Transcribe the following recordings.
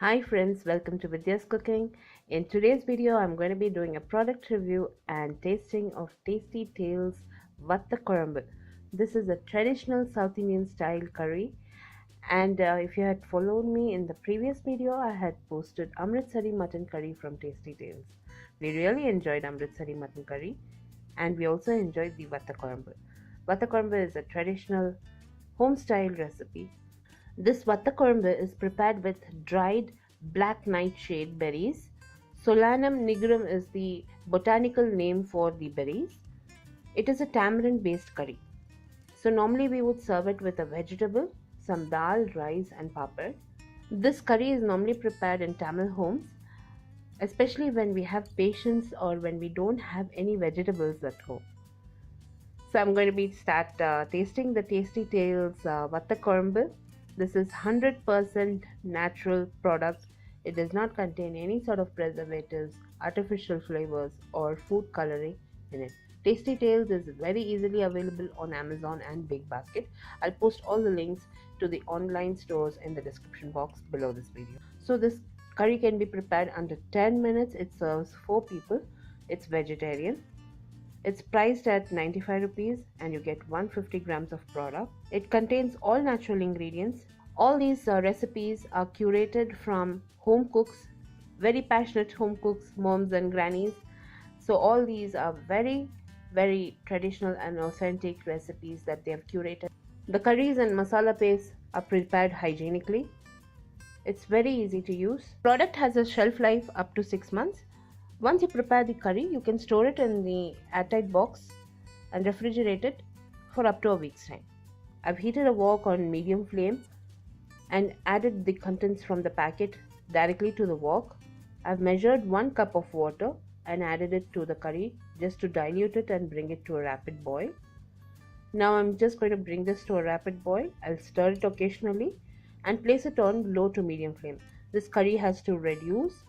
Hi friends, welcome to Vidyascooking. In today's video, I'm going to be doing a product review and tasting of tasty Tales Vathal Kozhambu. This is a traditional South Indian style curry, and if you had followed me in the previous video, I had posted Amritsari mutton curry from Tasty Tales. We really enjoyed Amritsari mutton curry, and we also enjoyed the Vathal Kozhambu. Vathal Kozhambu is a traditional home style recipe. This Vathal Kozhambu is prepared with dried Black Nightshade berries. Solanum nigrum is the botanical name for the berries. It is a tamarind based curry. So normally we would serve it with a vegetable, some dal, rice and papad. This curry is normally prepared in Tamil homes, especially when we have patients or when we don't have any vegetables at home. So I'm going to be tasting the Tasty Tales Vathal Kozhambu. This is 100% natural product. It does not contain any sort of preservatives, artificial flavors or food coloring in it. Tasty Tales is very easily available on Amazon and Big Basket. I'll post all the links to the online stores in the description box below this video. So this curry can be prepared under 10 minutes. It serves 4 people. It's vegetarian. It's priced at 95 rupees and you get 150 grams of product. It contains all natural ingredients. All these recipes are curated from home cooks, very passionate home cooks, moms and grannies. So all these are very traditional and authentic recipes that they have curated. The curries and masala paste are prepared hygienically. It's very easy to use. Product has a shelf life up to 6 months. Once you prepare the curry, you can store it in the airtight box and refrigerate it for up to a week's time. I've heated a wok on medium flame and added the contents from the packet directly to the wok. I've measured 1 cup of water and added it to the curry just to dilute it and bring it to a rapid boil. Now I'm just going to bring this to a rapid boil. I'll stir it occasionally and place it on low to medium flame. This curry has to reduce.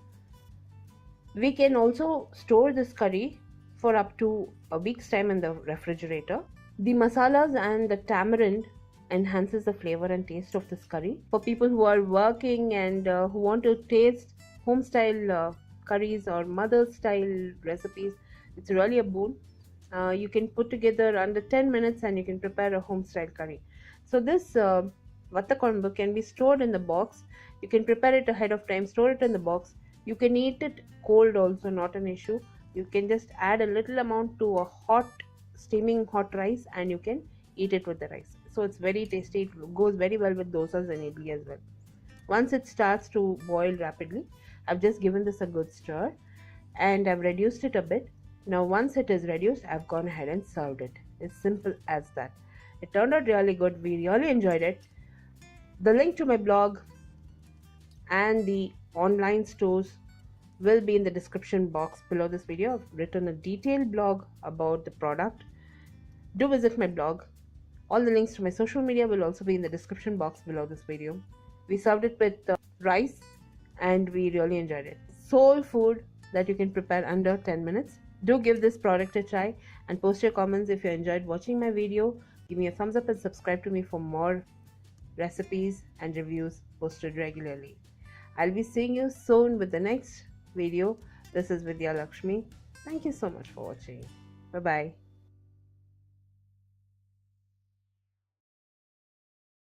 We can also store this curry for up to a week's time in the refrigerator. The masalas and the tamarind enhances the flavor and taste of this curry. For people who are working and who want to taste home style curries or mother style recipes, it's really a boon. You can put together under 10 minutes and you can prepare a home style curry. So this Vathal Kozhambu can be stored in the box. You can prepare it ahead of time, store it in the box. You can eat it cold also, not an issue. You can just add a little amount to a steaming hot rice and you can eat it with the rice. So it's very tasty. It goes very well with dosas and idli as well. Once it starts to boil rapidly, I've just given this a good stir and I've reduced it a bit. Now once it is reduced, I've gone ahead and served it. It's simple as that. It turned out really good. We really enjoyed it. The link to my blog and the online stores will be in the description box below this video. I've written a detailed blog about the product. Do visit my blog. All the links to my social media will also be in the description box below this video. We served it with rice and we really enjoyed it. Soul food that you can prepare under 10 minutes. Do give this product a try and post your comments if you enjoyed watching my video. Give me a thumbs up and subscribe to me for more recipes and reviews posted regularly. I'll be seeing you soon with the next video. This is Vidya Lakshmi. Thank you so much for watching. Bye bye.